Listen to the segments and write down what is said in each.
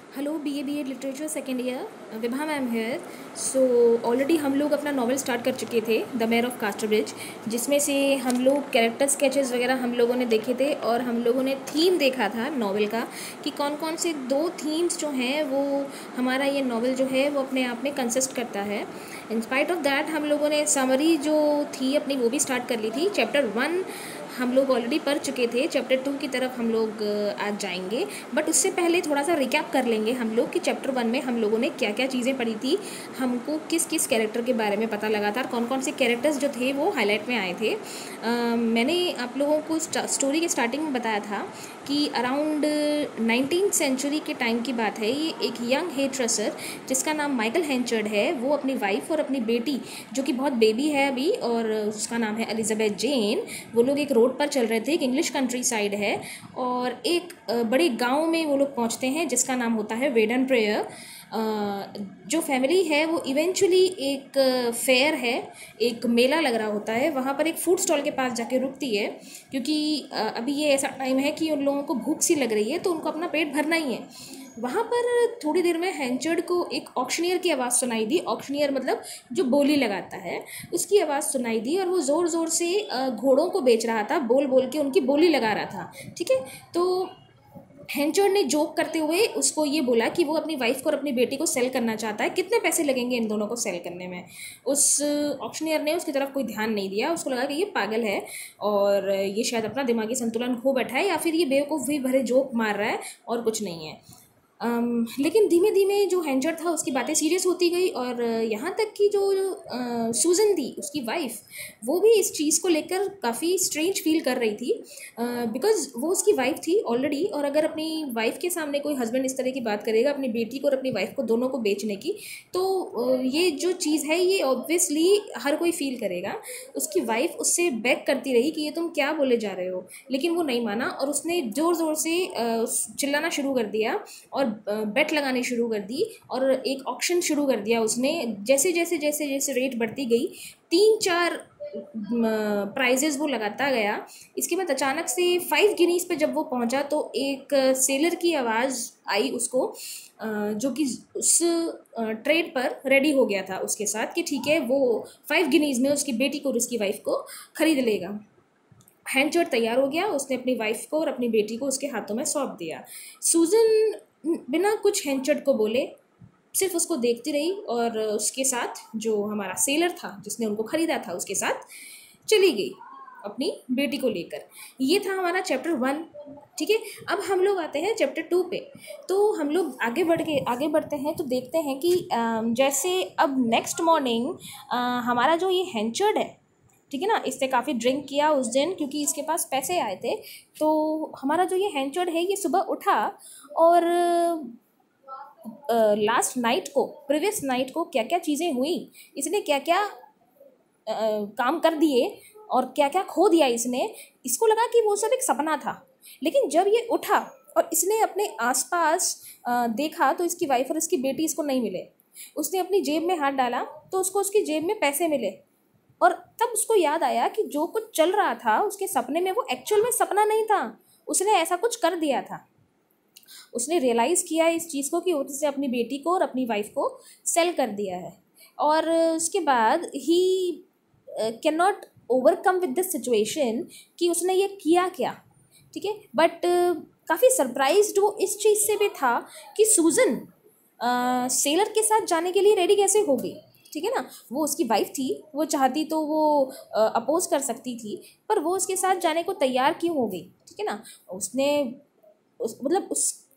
Hello B A literature second year Vibha ma'am here. So already हम लोग अपना novel start कर चुके थे द मेयर ऑफ कास्टरब्रिज, जिसमें से हम लोग कैरेक्टर स्केचेस वगैरह हम लोगों ने देखे थे और हम लोगों ने थीम देखा था नॉवल का कि कौन कौन से दो थीम्स जो हैं वो हमारा ये नॉवल जो है वो अपने आप में कंसिस्ट करता है। इन स्पाइट ऑफ दैट हम लोगों ने समरी जो थी अपनी वो भी स्टार्ट कर ली थी। चैप्टर 1 हम लोग ऑलरेडी पढ़ चुके थे, चैप्टर 2 की तरफ हम लोग आज जाएंगे। बट उससे पहले थोड़ा सा रिकैप कर लेंगे हम लोग कि चैप्टर 1 में हम लोगों ने क्या क्या चीज़ें पढ़ी थी, हमको किस किस कैरेक्टर के बारे में पता लगा था और कौन कौन से कैरेक्टर्स जो थे वो हाईलाइट में आए थे। मैंने आप लोगों को स्टोरी के स्टार्टिंग में बताया था कि अराउंड 19th सेंचुरी के टाइम की बात है। ये एक यंग हेयर ड्रेसर जिसका नाम माइकल हेंचर्ड है, वो अपनी वाइफ और अपनी बेटी जो कि बहुत बेबी है अभी और उसका नाम है एलिजाबेथ जेन, वो लोग एक रोड पर चल रहे थे। एक इंग्लिश कंट्री साइड है और एक बड़े गांव में वो लोग पहुंचते हैं जिसका नाम होता है वेडन प्रेयर। जो फैमिली है वो इवेंचुअली एक फेयर है, एक मेला लग रहा होता है, वहाँ पर एक फूड स्टॉल के पास जाके रुकती है क्योंकि अभी ये ऐसा टाइम है कि उन लोगों को भूख सी लग रही है तो उनको अपना पेट भरना ही है। वहाँ पर थोड़ी देर में हैंचर्ड को एक ऑक्शनियर की आवाज़ सुनाई दी। ऑक्शनियर मतलब जो बोली लगाता है, उसकी आवाज़ सुनाई दी और वो ज़ोर ज़ोर से घोड़ों को बेच रहा था, बोल बोल के उनकी बोली लगा रहा था। ठीक है, तो हैंचर्ड ने जोक करते हुए उसको ये बोला कि वो अपनी वाइफ को और अपनी बेटी को सेल करना चाहता है, कितने पैसे लगेंगे इन दोनों को सेल करने में। उस ऑक्शनियर ने उसकी तरफ कोई ध्यान नहीं दिया, उसको लगा कि ये पागल है और ये शायद अपना दिमागी संतुलन खो बैठा है या फिर ये बेवकूफ़ी भरे जोक मार रहा है और कुछ नहीं है। लेकिन धीमे धीमे जो हैंचर्ड था उसकी बातें सीरियस होती गई और यहाँ तक कि जो सूजन थी उसकी वाइफ, वो भी इस चीज़ को लेकर काफ़ी स्ट्रेंज फील कर रही थी बिकॉज वो उसकी वाइफ थी ऑलरेडी। और अगर अपनी वाइफ के सामने कोई हस्बैंड इस तरह की बात करेगा अपनी बेटी को और अपनी वाइफ को दोनों को बेचने की, तो ये जो चीज़ है ये ऑब्वियसली हर कोई फील करेगा। उसकी वाइफ उससे बैक करती रही कि ये तुम क्या बोले जा रहे हो, लेकिन वो नहीं माना और उसने ज़ोर ज़ोर से चिल्लाना शुरू कर दिया और बेट लगाने शुरू कर दी और एक ऑक्शन शुरू कर दिया उसने। जैसे जैसे जैसे जैसे रेट बढ़ती गई, 3-4 प्राइजेस वो लगाता गया। इसके बाद अचानक से 5 गिनीज पे जब वो पहुंचा तो एक सेलर की आवाज़ आई उसको, जो कि उस ट्रेड पर रेडी हो गया था उसके साथ कि ठीक है वो 5 गिनीज में उसकी बेटी को और उसकी वाइफ को खरीद लेगा। हैंचर्ड तैयार हो गया, उसने अपनी वाइफ को और अपनी बेटी को उसके हाथों में सौंप दिया। सूजन बिना कुछ हैंचर्ड को बोले सिर्फ उसको देखती रही और उसके साथ जो हमारा सेलर था जिसने उनको खरीदा था उसके साथ चली गई अपनी बेटी को लेकर। ये था हमारा चैप्टर 1। ठीक है, अब हम लोग आते हैं चैप्टर 2 पे। तो हम लोग आगे बढ़ते हैं तो देखते हैं कि जैसे अब नेक्स्ट मॉर्निंग हमारा जो ये हैंचर्ड है, ठीक है ना, इसने काफ़ी ड्रिंक किया उस दिन क्योंकि इसके पास पैसे आए थे। तो हमारा जो ये हैंचर्ड है ये सुबह उठा और लास्ट नाइट को, प्रीवियस नाइट को क्या क्या चीज़ें हुई, इसने क्या क्या काम कर दिए और क्या क्या खो दिया इसने, इसको लगा कि वो सब एक सपना था। लेकिन जब ये उठा और इसने अपने आसपास देखा तो इसकी वाइफ और इसकी बेटी इसको नहीं मिले। उसने अपनी जेब में हाथ डाला तो उसको उसकी जेब में पैसे मिले और तब उसको याद आया कि जो कुछ चल रहा था उसके सपने में वो एक्चुअल में सपना नहीं था, उसने ऐसा कुछ कर दिया था। उसने रियलाइज़ किया इस चीज़ को कि उसने अपनी बेटी को और अपनी वाइफ को सेल कर दिया है और उसके बाद he can not overcome with this situation कि उसने ये किया क्या। ठीक है, बट काफ़ी सरप्राइज्ड वो इस चीज़ से भी था कि सूजन सेलर के साथ जाने के लिए रेडी कैसे हो गई। ठीक है ना, वो उसकी वाइफ थी, वो चाहती तो वो अपोज कर सकती थी, पर वो उसके साथ जाने को तैयार क्यों हो गई। ठीक है ना, उसने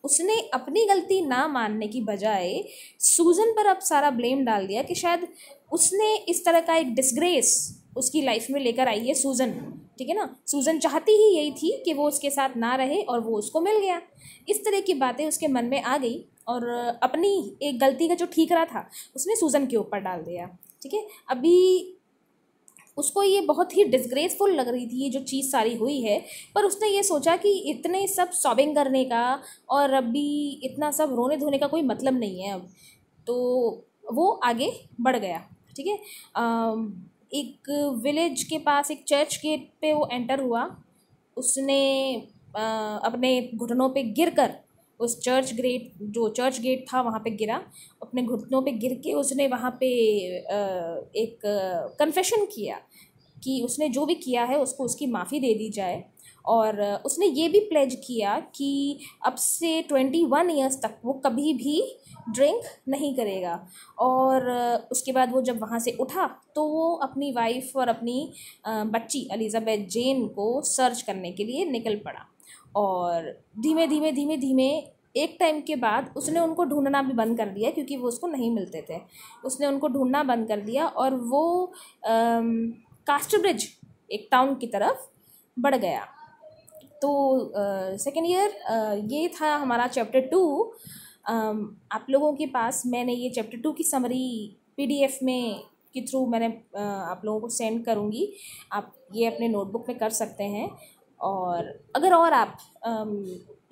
उसने अपनी गलती ना मानने की बजाय सूजन पर अब सारा ब्लेम डाल दिया कि शायद उसने इस तरह का एक डिसग्रेस उसकी लाइफ में लेकर आई है सूजन। ठीक है ना, सूजन चाहती ही यही थी कि वो उसके साथ ना रहे और वो उसको मिल गया। इस तरह की बातें उसके मन में आ गई और अपनी एक गलती का जो ठीकरा था उसने सूजन के ऊपर डाल दिया। ठीक है, अभी उसको ये बहुत ही डिसग्रेसफुल लग रही थी ये जो चीज़ सारी हुई है, पर उसने ये सोचा कि इतने सब सॉबिंग करने का और अभी इतना सब रोने धोने का कोई मतलब नहीं है अब, तो वो आगे बढ़ गया। ठीक है, एक विलेज के पास एक चर्च गेट पे वो एंटर हुआ। उसने अपने घुटनों पे गिरकर उस चर्च गेट था वहाँ पे गिरा, अपने घुटनों पे गिर के उसने वहाँ पे एक कन्फेशन किया कि उसने जो भी किया है उसको उसकी माफ़ी दे दी जाए। और उसने ये भी प्लेज किया कि अब से 21 ईयर्स तक वो कभी भी ड्रिंक नहीं करेगा। और उसके बाद वो जब वहाँ से उठा तो वो अपनी वाइफ और अपनी बच्ची एलिज़ाबेथ जेन को सर्च करने के लिए निकल पड़ा। और धीमे धीमे धीमे धीमे एक टाइम के बाद उसने उनको ढूंढना भी बंद कर दिया, क्योंकि वो उसको नहीं मिलते थे। उसने उनको ढूंढना बंद कर दिया और वो कास्टरब्रिज एक टाउन की तरफ बढ़ गया। तो सेकेंड ईयर ये था हमारा चैप्टर 2। आप लोगों के पास मैंने ये चैप्टर 2 की समरी PDF में के थ्रू मैंने आप लोगों को सेंड करूँगी। आप ये अपने नोटबुक में कर सकते हैं। और अगर और आप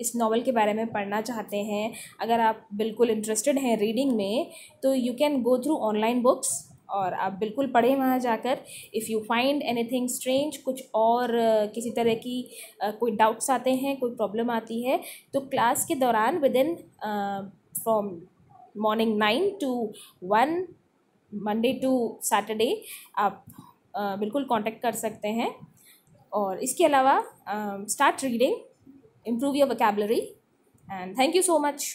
इस नावल के बारे में पढ़ना चाहते हैं, अगर आप बिल्कुल इंटरेस्टेड हैं रीडिंग में, तो you can go through online books और आप बिल्कुल पढ़ें वहाँ जाकर। If you find anything strange, कुछ और किसी तरह की कोई डाउट्स आते हैं, कोई प्रॉब्लम आती है, तो क्लास के दौरान within from morning 9 to 1 Monday to Saturday आप बिल्कुल कांटेक्ट कर सकते हैं। और इसके अलावा start reading, improve your vocabulary, and thank you so much.